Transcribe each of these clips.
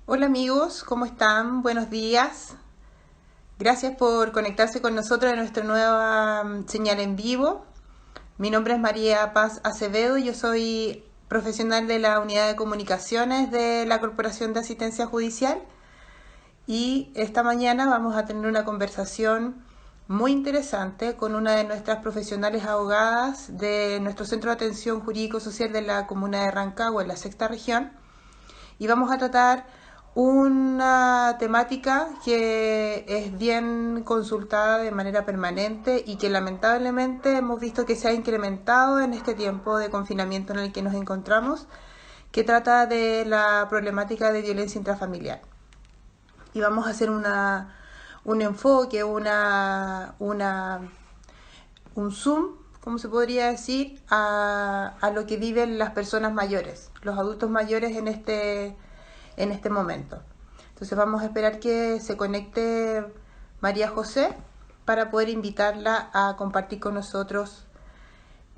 Hola amigos, ¿cómo están? Buenos días. Gracias por conectarse con nosotros en nuestra nueva señal en vivo. Mi nombre es María Paz Acevedo, yo soy profesional de la Unidad de Comunicaciones de la Corporación de Asistencia Judicial y esta mañana vamos a tener una conversación muy interesante con una de nuestras profesionales abogadas de nuestro Centro de Atención Jurídico Social de la Comuna de Rancagua, en la sexta región, y vamos a tratar una temática que es bien consultada de manera permanente y que lamentablemente hemos visto que se ha incrementado en este tiempo de confinamiento en el que nos encontramos, que trata de la problemática de violencia intrafamiliar. Y vamos a hacer un enfoque, un zoom, como se podría decir, a lo que viven las personas mayores, los adultos mayores en este momento. Entonces vamos a esperar que se conecte María José para poder invitarla a compartir con nosotros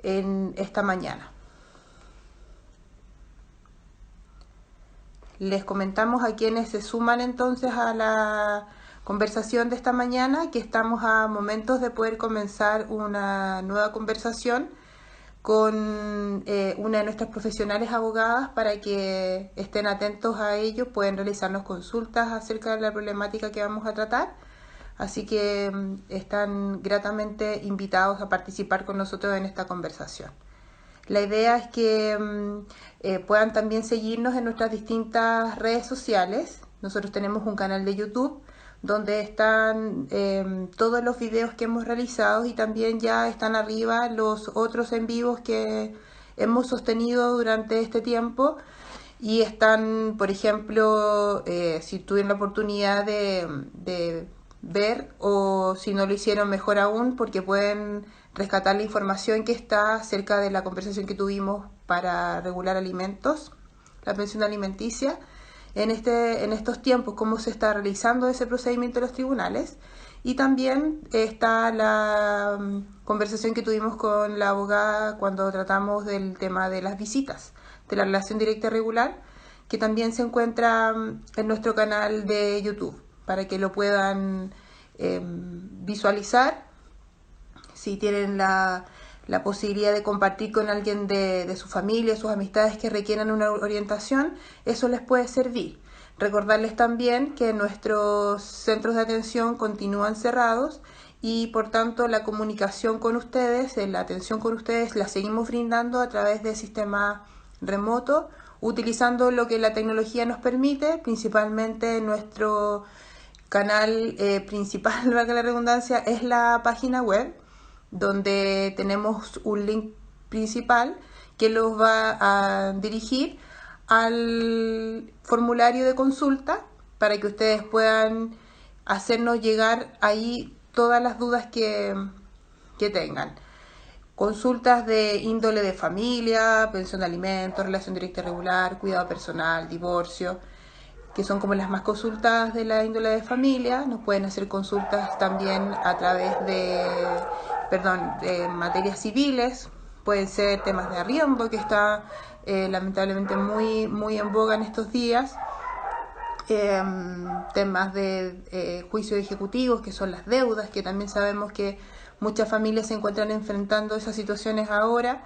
en esta mañana. Les comentamos a quienes se suman entonces a la conversación de esta mañana que estamos a momentos de poder comenzar una nueva conversación con una de nuestras profesionales abogadas para que estén atentos a ello, pueden realizarnos consultas acerca de la problemática que vamos a tratar. Así que están gratamente invitados a participar con nosotros en esta conversación. La idea es que puedan también seguirnos en nuestras distintas redes sociales. Nosotros tenemos un canal de YouTube donde están todos los videos que hemos realizado y también ya están arriba los otros en vivos que hemos sostenido durante este tiempo y están, por ejemplo, si tuvieron la oportunidad de ver o si no lo hicieron mejor aún porque pueden rescatar la información que está acerca de la conversación que tuvimos para regular alimentos, la pensión alimenticia, en estos tiempos, cómo se está realizando ese procedimiento en los tribunales. Y también está la conversación que tuvimos con la abogada cuando tratamos del tema de las visitas, de la relación directa y regular, que también se encuentra en nuestro canal de YouTube, para que lo puedan visualizar si tienen la posibilidad de compartir con alguien de su familia, sus amistades que requieran una orientación, eso les puede servir. Recordarles también que nuestros centros de atención continúan cerrados y por tanto la comunicación con ustedes, la atención con ustedes la seguimos brindando a través del sistema remoto, utilizando lo que la tecnología nos permite, principalmente nuestro canal principal, valga la redundancia, es la página web, donde tenemos un link principal que los va a dirigir al formulario de consulta para que ustedes puedan hacernos llegar ahí todas las dudas que tengan. Consultas de índole de familia, pensión de alimentos, relación directa y regular, cuidado personal, divorcio, que son como las más consultadas de la índole de familia. Nos pueden hacer consultas también a través de materias civiles, pueden ser temas de arriendo, que está lamentablemente muy en boga en estos días, eh, temas de juicios ejecutivos, que son las deudas, que también sabemos que muchas familias se encuentran enfrentando esas situaciones ahora.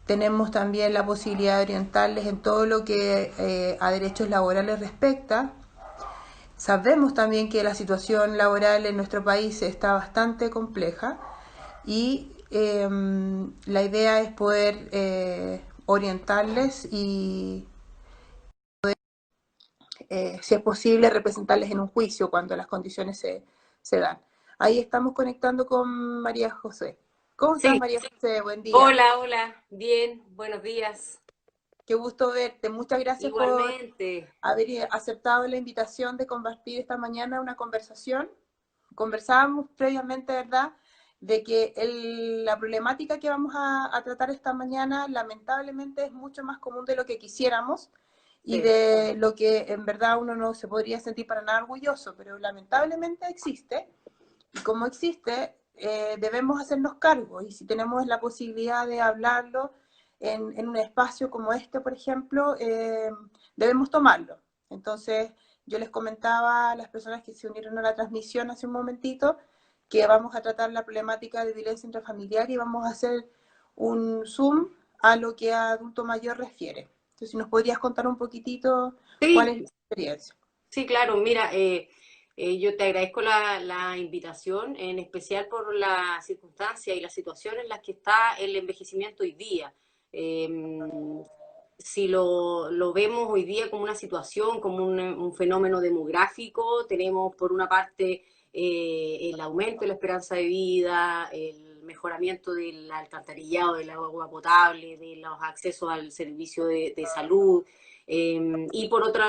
Tenemos también la posibilidad de orientarles en todo lo que a derechos laborales respecta. Sabemos también que la situación laboral en nuestro país está bastante compleja y la idea es poder orientarles y, si es posible, representarles en un juicio cuando las condiciones se dan. Ahí estamos conectando con María José. ¿Cómo estás, Sí, María José? Buen día. hola, hola, bien, buenos días. Qué gusto verte. Muchas gracias por Igualmente, haber aceptado la invitación de compartir esta mañana una conversación. Conversábamos previamente, ¿verdad?, de que la problemática que vamos a tratar esta mañana lamentablemente es mucho más común de lo que quisiéramos y sí, de lo que en verdad uno no se podría sentir para nada orgulloso, pero lamentablemente existe y como existe debemos hacernos cargo y si tenemos la posibilidad de hablarlo en un espacio como este, por ejemplo, debemos tomarlo. Entonces, yo les comentaba a las personas que se unieron a la transmisión hace un momentito que vamos a tratar la problemática de violencia intrafamiliar y vamos a hacer un zoom a lo que a adulto mayor refiere. Entonces, si nos podrías contar un poquitito cuál es Sí, la experiencia. sí, claro, mira, yo te agradezco la invitación, en especial por la circunstancia y la situación en la que está el envejecimiento hoy día. Eh, si lo vemos hoy día como una situación, como un fenómeno demográfico, tenemos por una parte el aumento de la esperanza de vida, el mejoramiento del alcantarillado, del agua potable, de los accesos al servicio de salud, y por otro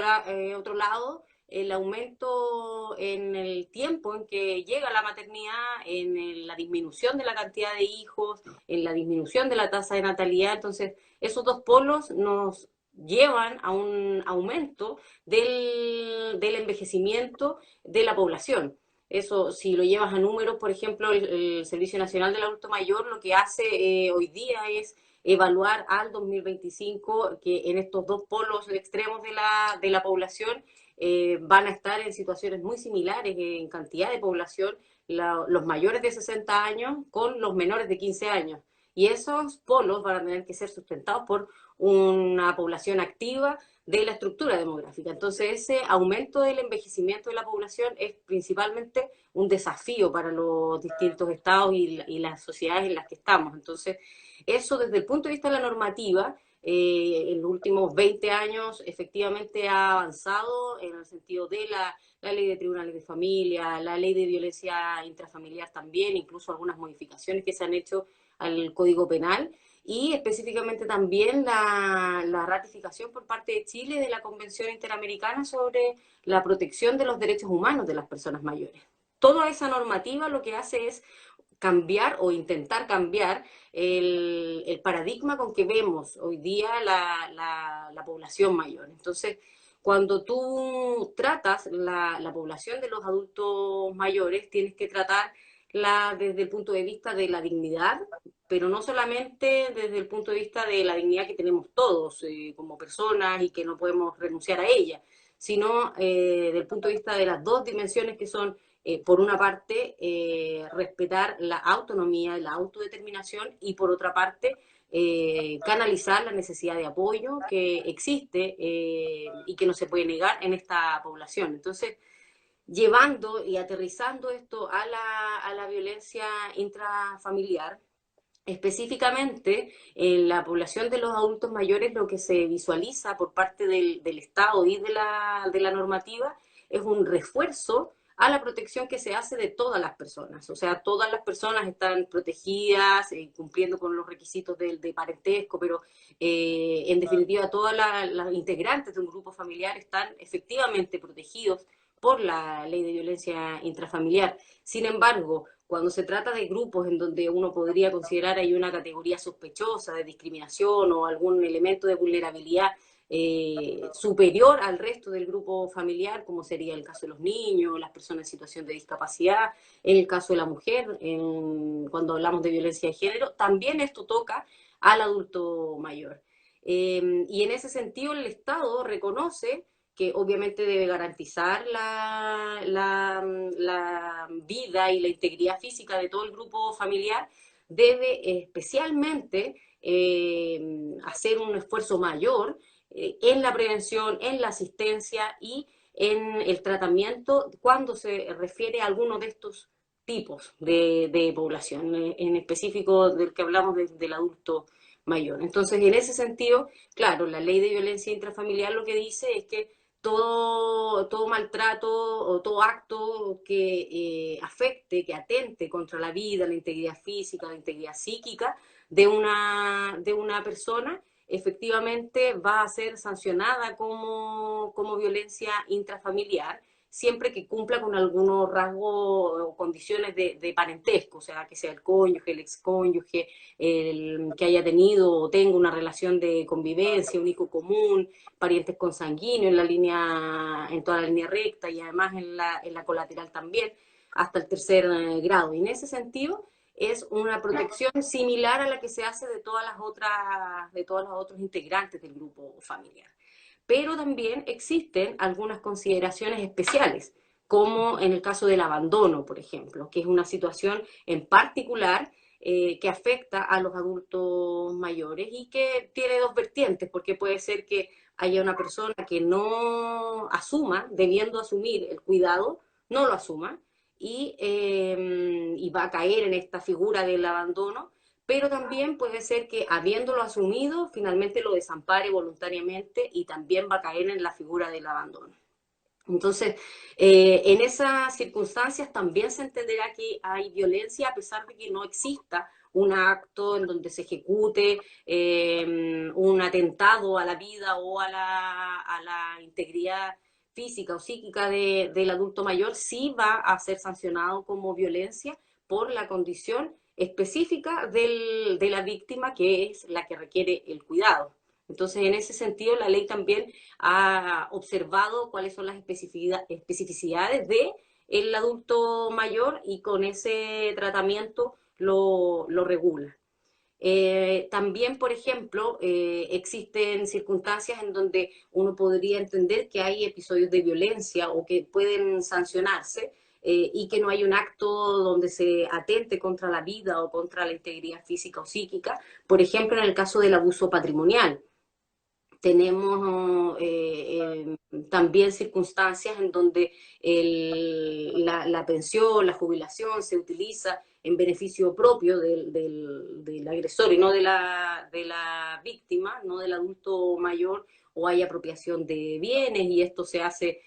lado, el aumento en el tiempo en que llega la maternidad, la disminución de la cantidad de hijos, en la disminución de la tasa de natalidad. Entonces, esos dos polos nos llevan a un aumento del envejecimiento de la población. Eso, si lo llevas a números, por ejemplo, el Servicio Nacional del Adulto Mayor lo que hace hoy día es evaluar al 2025 que en estos dos polos extremos de la población van a estar en situaciones muy similares en cantidad de población, los mayores de 60 años con los menores de 15 años. Y esos polos van a tener que ser sustentados por una población activa de la estructura demográfica. Entonces, ese aumento del envejecimiento de la población es principalmente un desafío para los distintos estados y las sociedades en las que estamos. Entonces, eso desde el punto de vista de la normativa, en los últimos 20 años efectivamente ha avanzado en el sentido de la ley de tribunales de familia, la ley de violencia intrafamiliar también, incluso algunas modificaciones que se han hecho al Código Penal, y específicamente también la ratificación por parte de Chile de la Convención Interamericana sobre la protección de los derechos humanos de las personas mayores. Toda esa normativa lo que hace es cambiar o intentar cambiar el paradigma con que vemos hoy día la población mayor. Entonces, cuando tú tratas la población de los adultos mayores, tienes que tratarla desde el punto de vista de la dignidad, pero no solamente desde el punto de vista de la dignidad que tenemos todos como personas y que no podemos renunciar a ella, sino desde el punto de vista de las dos dimensiones que son por una parte, respetar la autonomía, la autodeterminación y por otra parte, canalizar la necesidad de apoyo que existe y que no se puede negar en esta población. Entonces, llevando y aterrizando esto a la violencia intrafamiliar, específicamente en la población de los adultos mayores, lo que se visualiza por parte del Estado y de la normativa es un refuerzo a la protección que se hace de todas las personas. O sea, todas las personas están protegidas, cumpliendo con los requisitos de parentesco, pero en definitiva todas las integrantes de un grupo familiar están efectivamente protegidos por la ley de violencia intrafamiliar. Sin embargo, cuando se trata de grupos en donde uno podría considerar hay una categoría sospechosa de discriminación o algún elemento de vulnerabilidad superior al resto del grupo familiar, como sería el caso de los niños, las personas en situación de discapacidad, en el caso de la mujer, cuando hablamos de violencia de género, también esto toca al adulto mayor. Y en ese sentido el Estado reconoce que obviamente debe garantizar la vida y la integridad física de todo el grupo familiar, debe especialmente hacer un esfuerzo mayor en la prevención, en la asistencia y en el tratamiento cuando se refiere a alguno de estos tipos de población, en específico del que hablamos del adulto mayor. Entonces, en ese sentido, claro, la ley de violencia intrafamiliar lo que dice es que todo maltrato o todo acto que afecte, que atente contra la vida, la integridad física, la integridad psíquica de una persona, efectivamente va a ser sancionada como violencia intrafamiliar, siempre que cumpla con algunos rasgos o condiciones de parentesco, o sea, que sea el cónyuge, el excónyuge, el que haya tenido o tenga una relación de convivencia, un hijo común, parientes consanguíneos en la línea, en toda la línea recta y además en la colateral también, hasta el tercer grado. Y en ese sentido es una protección similar a la que se hace de todos los otros integrantes del grupo familiar. pero también existen algunas consideraciones especiales, como en el caso del abandono, por ejemplo, que es una situación en particular que afecta a los adultos mayores y que tiene dos vertientes, porque puede ser que haya una persona que no asuma, debiendo asumir el cuidado, no lo asuma y va a caer en esta figura del abandono, pero también puede ser que habiéndolo asumido, finalmente lo desampare voluntariamente y también va a caer en la figura del abandono. Entonces, en esas circunstancias también se entenderá que hay violencia a pesar de que no exista un acto en donde se ejecute un atentado a la vida o a la integridad física o psíquica del adulto mayor, sí va a ser sancionado como violencia por la condición específica de la víctima, que es la que requiere el cuidado. Entonces, en ese sentido, la ley también ha observado cuáles son las especificidades del adulto mayor y con ese tratamiento lo regula. También, por ejemplo, existen circunstancias en donde uno podría entender que hay episodios de violencia o que pueden sancionarse y que no hay un acto donde se atente contra la vida o contra la integridad física o psíquica. Por ejemplo, en el caso del abuso patrimonial tenemos también circunstancias en donde la pensión, la jubilación se utiliza en beneficio propio del agresor y no de la víctima, no del adulto mayor, o hay apropiación de bienes y esto se hace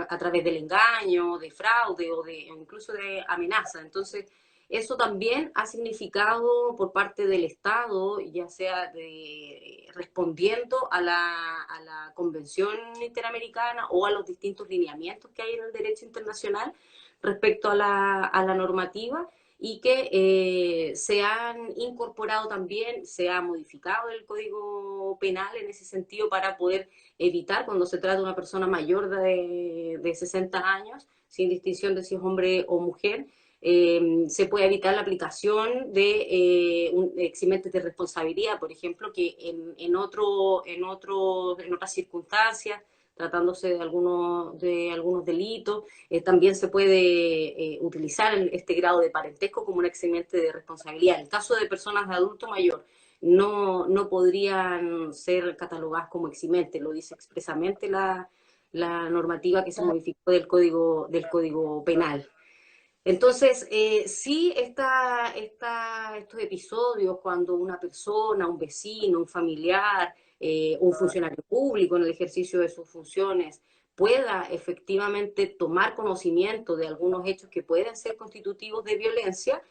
a través del engaño, de fraude o incluso de amenaza. Entonces, eso también ha significado por parte del Estado, ya sea respondiendo a la Convención Interamericana o a los distintos lineamientos que hay en el derecho internacional respecto a la normativa, y que se han incorporado también, se ha modificado el Código Penal en ese sentido para poder evitar, cuando se trata de una persona mayor de 60 años, sin distinción de si es hombre o mujer, se puede evitar la aplicación de eximentes de responsabilidad, por ejemplo, que en otras circunstancias, tratándose de algunos delitos, también se puede utilizar este grado de parentesco como un eximente de responsabilidad. En el caso de personas de adulto mayor, no podrían ser catalogadas como eximente, lo dice expresamente la normativa que se modificó del código Penal. Entonces, sí, estos episodios cuando una persona, un vecino, un familiar, un funcionario público en el ejercicio de sus funciones pueda efectivamente tomar conocimiento de algunos hechos que pueden ser constitutivos de violencia,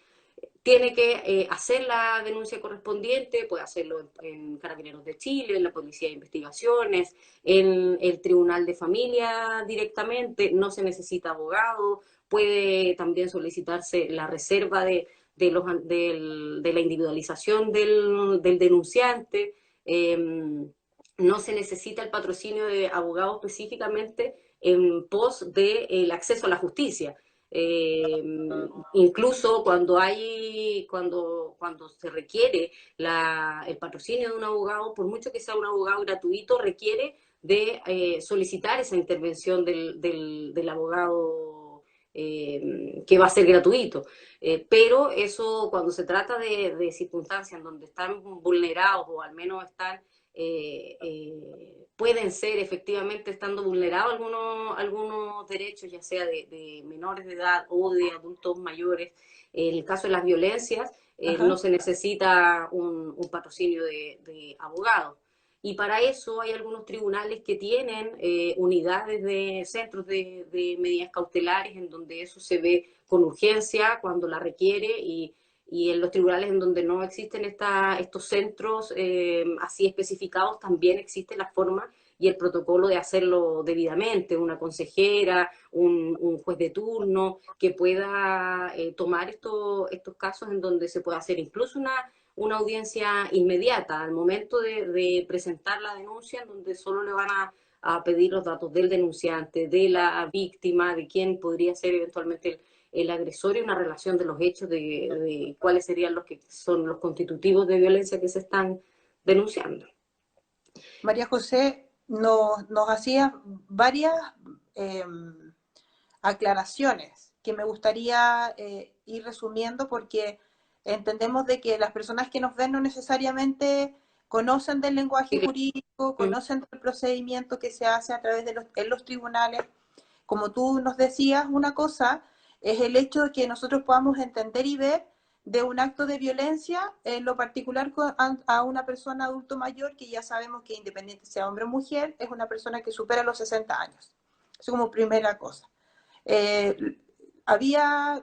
tiene que hacer la denuncia correspondiente, puede hacerlo en Carabineros de Chile, en la Policía de Investigaciones, en el Tribunal de Familia directamente, no se necesita abogado, puede también solicitarse la reserva de la individualización del denunciante, no se necesita el patrocinio de abogado específicamente en pos del acceso a la justicia. Eh, Incluso cuando se requiere el patrocinio de un abogado, por mucho que sea un abogado gratuito, requiere de solicitar esa intervención del abogado que va a ser gratuito. Pero eso, cuando se trata de circunstancias en donde están vulnerados o al menos están pueden ser efectivamente estando vulnerados algunos derechos, ya sea de menores de edad o de adultos mayores. En el caso de las violencias, no se necesita un patrocinio de abogados. Y para eso hay algunos tribunales que tienen unidades de centros de medidas cautelares en donde eso se ve con urgencia cuando la requiere, y en los tribunales en donde no existen estos centros así especificados, también existe la forma y el protocolo de hacerlo debidamente, una consejera, un juez de turno, que pueda tomar estos casos en donde se puede hacer incluso una audiencia inmediata al momento de presentar la denuncia, en donde solo le van a pedir los datos del denunciante, de la víctima, de quién podría ser eventualmente el agresor, y una relación de los hechos de cuáles serían los que son los constitutivos de violencia que se están denunciando. María José nos hacía varias eh, aclaraciones que me gustaría ir resumiendo porque entendemos de que las personas que nos ven no necesariamente conocen del lenguaje Sí, jurídico, claro. conocen del procedimiento que se hace a través de en los tribunales. Como tú nos decías, una cosa es el hecho de que nosotros podamos entender y ver de un acto de violencia, en lo particular a una persona adulto mayor, que ya sabemos que independiente sea hombre o mujer, es una persona que supera los 60 años. Eso como primera cosa. Eh,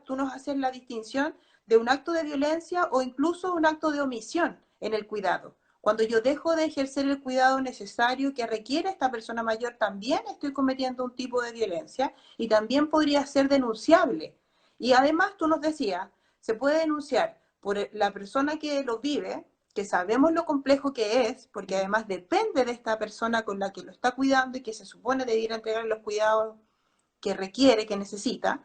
tú nos haces la distinción de un acto de violencia o incluso un acto de omisión en el cuidado. Cuando yo dejo de ejercer el cuidado necesario que requiere esta persona mayor, también estoy cometiendo un tipo de violencia y también podría ser denunciable. Y además tú nos decías, se puede denunciar por la persona que lo vive, que sabemos lo complejo que es, porque además depende de esta persona con la que lo está cuidando y que se supone debiera entregar los cuidados que requiere, que necesita,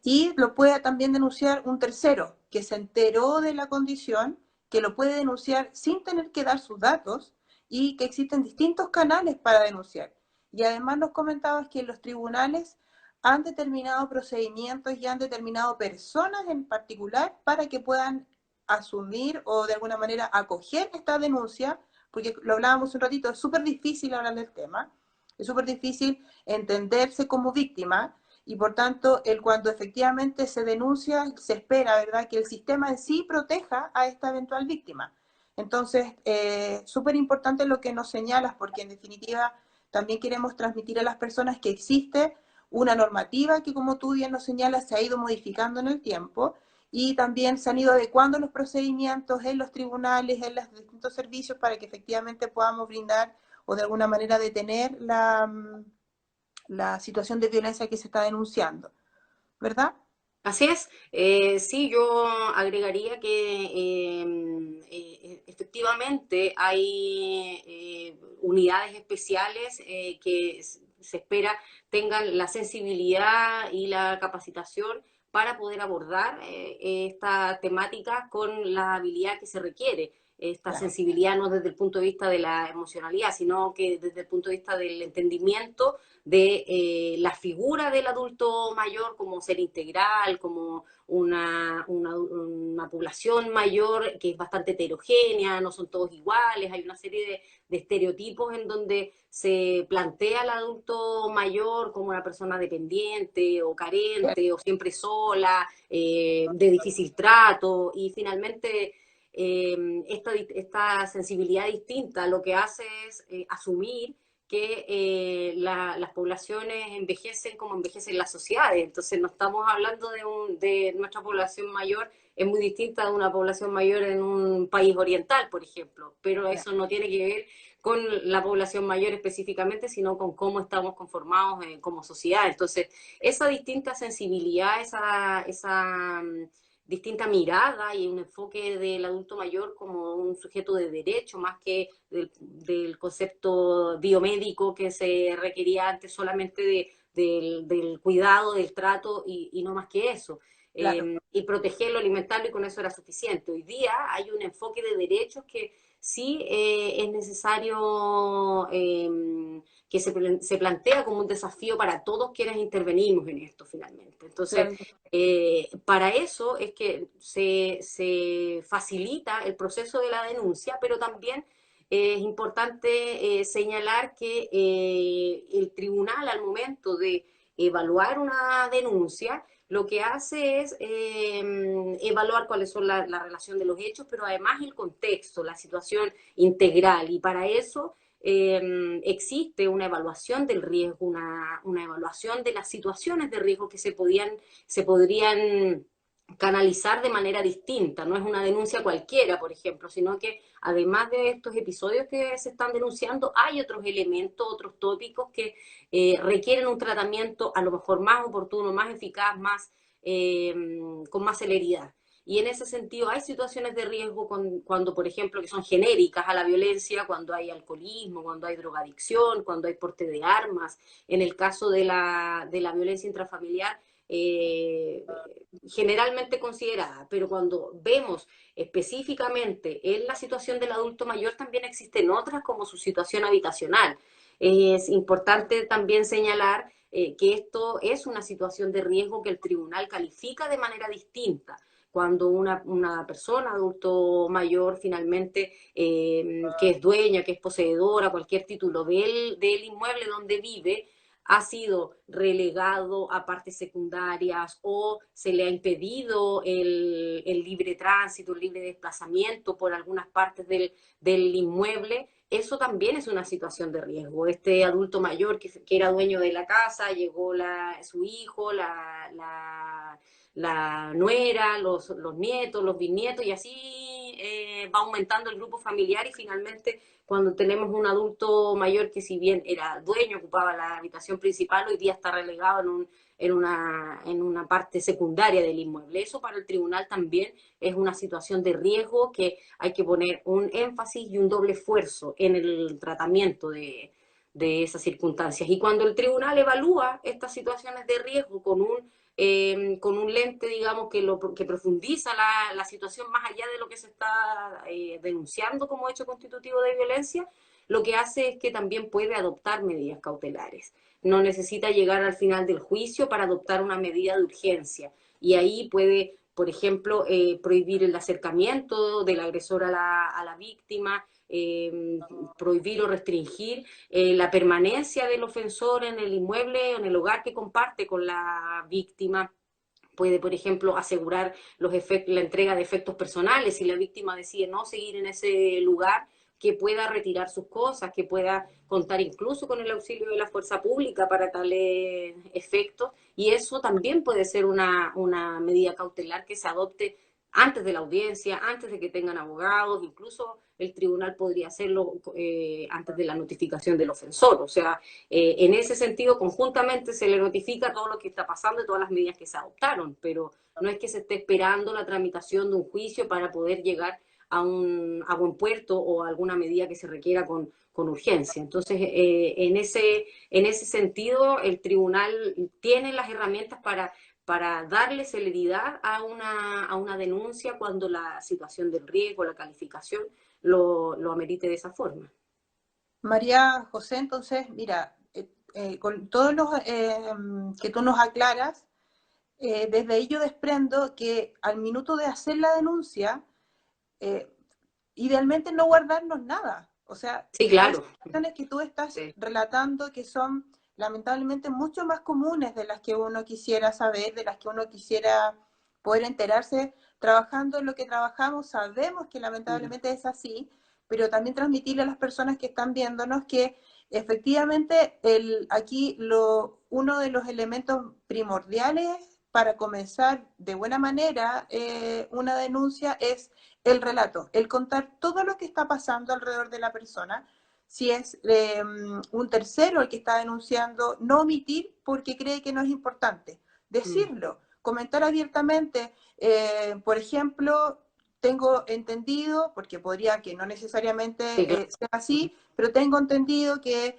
y lo puede también denunciar un tercero que se enteró de la condición, que lo puede denunciar sin tener que dar sus datos y que existen distintos canales para denunciar. Y además nos comentabas que los tribunales han determinado procedimientos y han determinado personas en particular para que puedan asumir o de alguna manera acoger esta denuncia, porque lo hablábamos un ratito, es súper difícil hablar del tema, es súper difícil entenderse como víctima y por tanto, cuando efectivamente se denuncia, se espera, ¿verdad?, que el sistema en sí proteja a esta eventual víctima. Entonces, súper importante lo que nos señalas, porque en definitiva también queremos transmitir a las personas que existe una normativa que, como tú bien nos señalas, se ha ido modificando en el tiempo y también se han ido adecuando los procedimientos en los tribunales, en los distintos servicios, para que efectivamente podamos brindar o de alguna manera detener la situación de violencia que se está denunciando, ¿verdad? Así es, sí, yo agregaría que efectivamente hay unidades especiales que se espera tengan la sensibilidad y la capacitación para poder abordar esta temática con la habilidad que se requiere. Esta Claro. sensibilidad no desde el punto de vista de la emocionalidad, sino que desde el punto de vista del entendimiento de la figura del adulto mayor como ser integral, como una población mayor que es bastante heterogénea, no son todos iguales, hay una serie de estereotipos en donde se plantea al adulto mayor como una persona dependiente o carente o siempre sola, de difícil trato y finalmente esta sensibilidad distinta lo que hace es asumir que las poblaciones envejecen como envejecen las sociedades. Entonces no estamos hablando de nuestra población mayor, es muy distinta de una población mayor en un país oriental, por ejemplo, pero Claro. eso no tiene que ver con la población mayor específicamente, sino con cómo estamos conformados como sociedad. Entonces, esa distinta sensibilidad, esa distinta mirada y un enfoque del adulto mayor como un sujeto de derecho, más que del concepto biomédico que se requería antes solamente del cuidado, del trato y no más que eso. Claro. Y protegerlo, alimentarlo y con eso era suficiente. Hoy día hay un enfoque de derechos que sí es necesario que se plantea como un desafío para todos quienes intervenimos en esto finalmente. Entonces, Claro. para eso es que se facilita el proceso de la denuncia, pero también es importante señalar que el tribunal al momento de evaluar una denuncia, lo que hace es evaluar cuáles son la relación de los hechos, pero además el contexto, la situación integral. Y para eso existe una evaluación del riesgo, una evaluación de las situaciones de riesgo que se podrían canalizar de manera distinta. No es una denuncia cualquiera, por ejemplo, sino que además de estos episodios que se están denunciando, hay otros elementos, otros tópicos que requieren un tratamiento a lo mejor más oportuno, más eficaz, con más celeridad. Y en ese sentido hay situaciones de riesgo cuando, por ejemplo, que son genéricas a la violencia, cuando hay alcoholismo, cuando hay drogadicción, cuando hay porte de armas. En el caso de la violencia intrafamiliar, generalmente considerada, pero cuando vemos específicamente en la situación del adulto mayor, también existen otras como su situación habitacional. Es importante también señalar que esto es una situación de riesgo que el tribunal califica de manera distinta. Cuando una persona, adulto mayor, finalmente, que es dueña, que es poseedora, cualquier título del inmueble donde vive, ha sido relegado a partes secundarias o se le ha impedido el libre tránsito, el libre desplazamiento por algunas partes del inmueble, eso también es una situación de riesgo. Este adulto mayor que era dueño de la casa, llegó su hijo, la nuera, los nietos, los bisnietos, y así va aumentando el grupo familiar y finalmente cuando tenemos un adulto mayor que si bien era dueño, ocupaba la habitación principal, hoy día está relegado en una parte secundaria del inmueble. Eso para el tribunal también es una situación de riesgo que hay que poner un énfasis y un doble esfuerzo en el tratamiento de esas circunstancias. Y cuando el tribunal evalúa estas situaciones de riesgo con un lente, digamos, que profundiza la situación más allá de lo que se está denunciando como hecho constitutivo de violencia, lo que hace es que también puede adoptar medidas cautelares. No necesita llegar al final del juicio para adoptar una medida de urgencia. Y ahí puede, por ejemplo, prohibir el acercamiento del agresor a la víctima, prohibir o restringir la permanencia del ofensor en el inmueble o en el hogar que comparte con la víctima. Puede, por ejemplo, asegurar la entrega de efectos personales si la víctima decide no seguir en ese lugar, que pueda retirar sus cosas, que pueda contar incluso con el auxilio de la fuerza pública para tales efectos. Y eso también puede ser una medida cautelar que se adopte antes de la audiencia, antes de que tengan abogados, incluso el tribunal podría hacerlo antes de la notificación del ofensor. O sea, en ese sentido, conjuntamente se le notifica todo lo que está pasando y todas las medidas que se adoptaron, pero no es que se esté esperando la tramitación de un juicio para poder llegar a buen puerto o a alguna medida que se requiera con urgencia. Entonces, en ese sentido, el tribunal tiene las herramientas para darle celeridad a una denuncia cuando la situación del riesgo, la calificación, lo amerite de esa forma. María José, entonces, mira, con todos los que tú nos aclaras, desde ahí yo desprendo que al minuto de hacer la denuncia, idealmente no guardarnos nada. O sea, Sí, hay claro. situaciones que tú estás Sí. relatando que son lamentablemente mucho más comunes de las que uno quisiera saber, de las que uno quisiera poder enterarse. Trabajando en lo que trabajamos, sabemos que lamentablemente es así, pero también transmitirle a las personas que están viéndonos que efectivamente aquí uno de los elementos primordiales para comenzar de buena manera una denuncia es el relato, el contar todo lo que está pasando alrededor de la persona. Si es un tercero el que está denunciando, no omitir porque cree que no es importante. Decirlo, comentar abiertamente. Por ejemplo, tengo entendido, porque podría que no necesariamente Sí, claro. sea así, pero tengo entendido que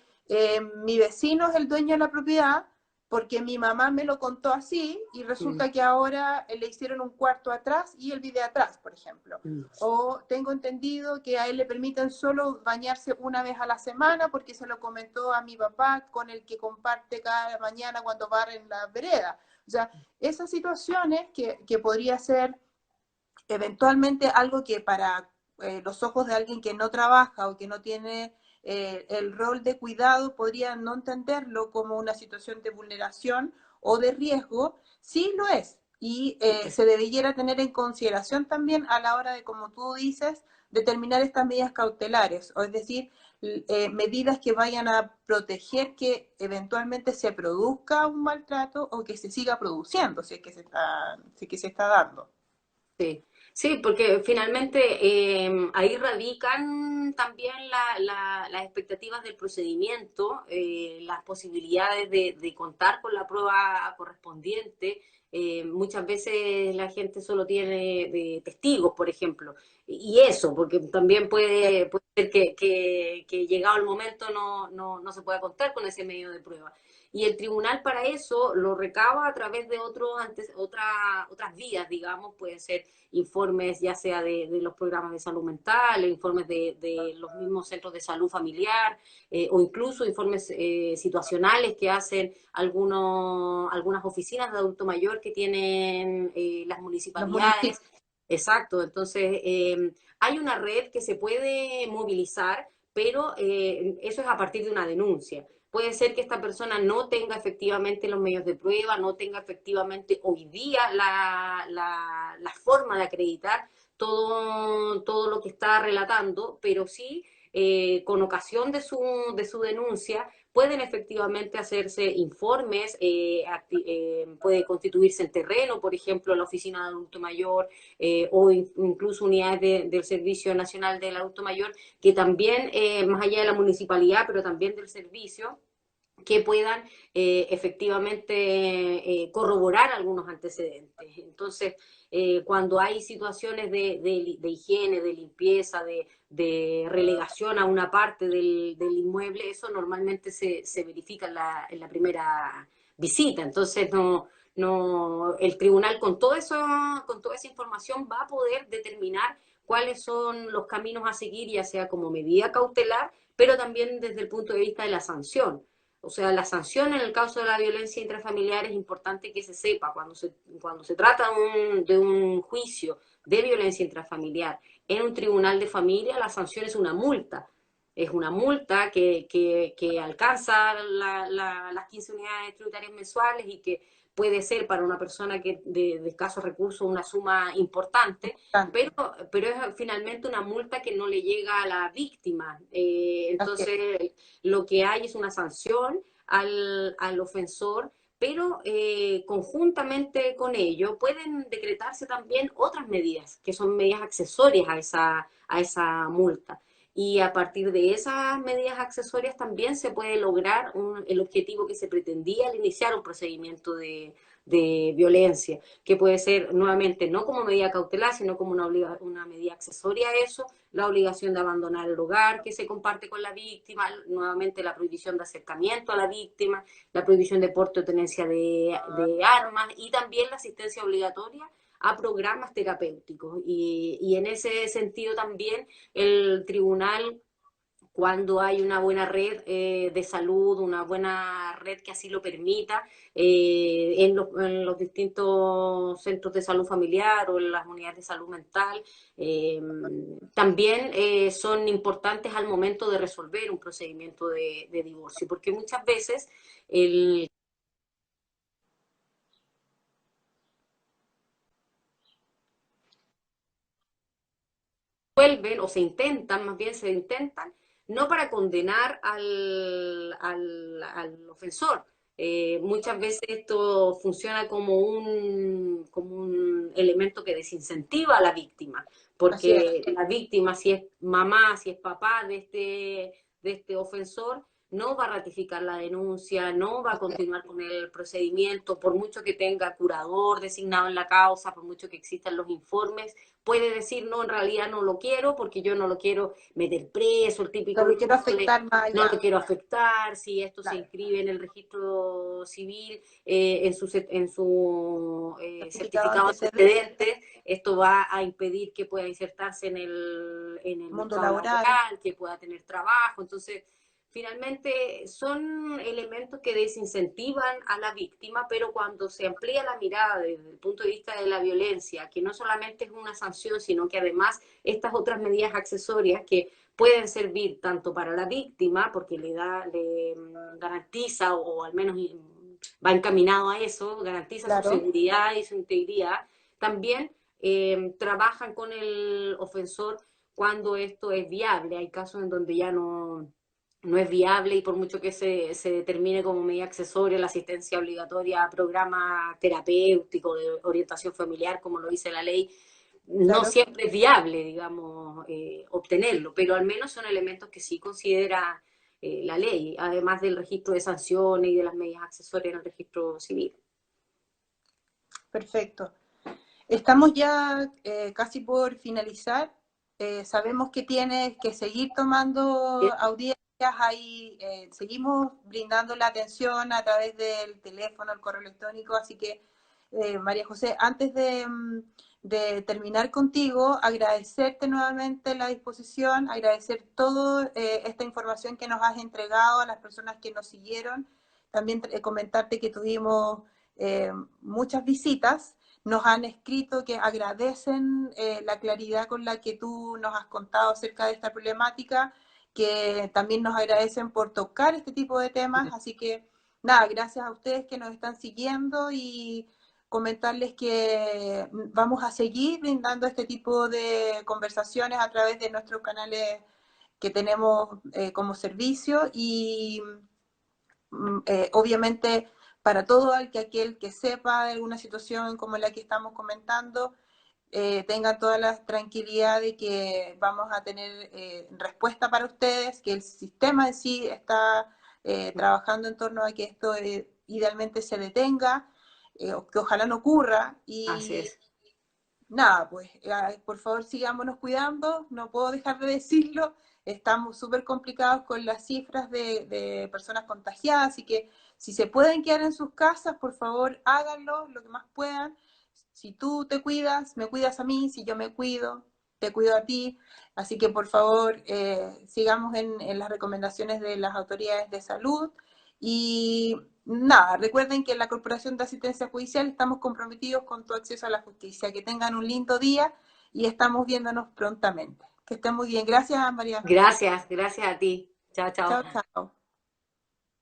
mi vecino es el dueño de la propiedad porque mi mamá me lo contó así y resulta que ahora le hicieron un cuarto atrás y él vive atrás, por ejemplo. O tengo entendido que a él le permiten solo bañarse una vez a la semana porque se lo comentó a mi papá con el que comparte cada mañana cuando barren la vereda. O sea, esas situaciones que podría ser eventualmente algo que para los ojos de alguien que no trabaja o que no tiene el rol de cuidado podría no entenderlo como una situación de vulneración o de riesgo, sí lo es. Y se debiera tener en consideración también a la hora de, como tú dices, determinar estas medidas cautelares, o es decir, medidas que vayan a proteger que eventualmente se produzca un maltrato o que se siga produciendo, si es que si es que se está dando. Sí, sí, porque finalmente ahí radican también las expectativas del procedimiento, las posibilidades de contar con la prueba correspondiente, Muchas veces la gente solo tiene testigos, por ejemplo, y eso, porque también puede ser que llegado el momento no se pueda contar con ese medio de prueba. Y el tribunal para eso lo recaba a través de otras vías, digamos, pueden ser informes ya sea de los programas de salud mental, informes de los mismos centros de salud familiar, o incluso informes situacionales que hacen algunas oficinas de adulto mayor que tienen las Los municipalidades. municipios. Exacto, entonces hay una red que se puede movilizar, pero eso es a partir de una denuncia. Puede ser que esta persona no tenga efectivamente los medios de prueba, no tenga efectivamente hoy día la forma de acreditar todo lo que está relatando, pero sí, con ocasión de su denuncia, pueden efectivamente hacerse informes, puede constituirse en terreno, por ejemplo, la oficina de adulto mayor, o incluso unidades del Servicio Nacional del Adulto Mayor, que también, más allá de la municipalidad, pero también del servicio, que puedan efectivamente corroborar algunos antecedentes. Entonces, cuando hay situaciones de higiene, de limpieza, de relegación a una parte del inmueble, eso normalmente se verifica en la primera visita. Entonces, el tribunal con toda esa información va a poder determinar cuáles son los caminos a seguir, ya sea como medida cautelar, pero también desde el punto de vista de la sanción. O sea, la sanción en el caso de la violencia intrafamiliar es importante que se sepa cuando se trata de un juicio de violencia intrafamiliar en un tribunal de familia, la sanción es una multa. Es una multa que alcanza las 15 unidades tributarias mensuales y que puede ser para una persona que de escasos recursos una suma importante, pero es finalmente una multa que no le llega a la víctima. Así es. Entonces, lo que hay es una sanción al ofensor, pero conjuntamente con ello pueden decretarse también otras medidas, que son medidas accesorias a esa multa. Y a partir de esas medidas accesorias también se puede lograr el objetivo que se pretendía al iniciar un procedimiento de violencia, que puede ser nuevamente no como medida cautelar, sino como una medida accesoria a eso, la obligación de abandonar el hogar que se comparte con la víctima, nuevamente la prohibición de acercamiento a la víctima, la prohibición de porte o tenencia de armas y también la asistencia obligatoria a programas terapéuticos. Y en ese sentido también el tribunal, cuando hay una buena red de salud, una buena red que así lo permita, en los distintos centros de salud familiar o en las unidades de salud mental, eh, también son importantes al momento de resolver un procedimiento de divorcio, porque muchas veces el vuelven o más bien se intentan, no para condenar al ofensor. Muchas veces esto funciona como un elemento que desincentiva a la víctima, Así es. porque la víctima, si es mamá, si es papá de este ofensor, no va a ratificar la denuncia, no va a Así es. continuar con el procedimiento, por mucho que tenga curador designado en la causa, por mucho que existan los informes, puede decir, no, en realidad no lo quiero porque yo no lo quiero meter preso, el No típico lo quiero discurso de afectar más no lo allá. quiero afectar, si esto se Claro. inscribe en el registro civil, en su Certificado certificado de antecedente, antecedentes, esto va a impedir que pueda insertarse en el mundo mercado laboral. laboral, que pueda tener trabajo. Entonces, finalmente son elementos que desincentivan a la víctima, pero cuando se amplía la mirada desde el punto de vista de la violencia, que no solamente es una sanción, sino que además estas otras medidas accesorias que pueden servir tanto para la víctima, porque le garantiza o al menos va encaminado a eso, garantiza su Claro. seguridad y su integridad, también trabajan con el ofensor cuando esto es viable. Hay casos en donde ya no es viable y por mucho que se determine como medida accesoria la asistencia obligatoria a programa terapéutico de orientación familiar, como lo dice la ley, no Claro. siempre es viable, digamos, obtenerlo, pero al menos son elementos que sí considera la ley, además del registro de sanciones y de las medidas accesorias en el registro civil. Perfecto. Estamos ya casi por finalizar. Sabemos que tienes que seguir tomando audiencias, ahí seguimos brindando la atención a través del teléfono, el correo electrónico, así que María José, antes de terminar contigo, agradecerte nuevamente la disposición, agradecer toda esta información que nos has entregado a las personas que nos siguieron, también comentarte que tuvimos muchas visitas. Nos han escrito que agradecen la claridad con la que tú nos has contado acerca de esta problemática, que también nos agradecen por tocar este tipo de temas, así que nada, gracias a ustedes que nos están siguiendo y comentarles que vamos a seguir brindando este tipo de conversaciones a través de nuestros canales que tenemos como servicio y obviamente para todo aquel que sepa de alguna situación como la que estamos comentando, tengan toda la tranquilidad de que vamos a tener respuesta para ustedes, que el sistema en sí está trabajando en torno a que esto idealmente se detenga, que ojalá no ocurra Así y es. nada, pues por favor sigámonos cuidando, no puedo dejar de decirlo, estamos súper complicados con las cifras de personas contagiadas, así que si se pueden quedar en sus casas, por favor háganlo lo que más puedan. Si tú te cuidas, me cuidas a mí, si yo me cuido, te cuido a ti, así que por favor sigamos en las recomendaciones de las autoridades de salud y nada, recuerden que en la Corporación de Asistencia Judicial estamos comprometidos con tu acceso a la justicia. Que tengan un lindo día y estamos viéndonos prontamente. Que estén muy bien. Gracias, María José. Gracias, gracias a ti. Chao, chao. Chao, chao.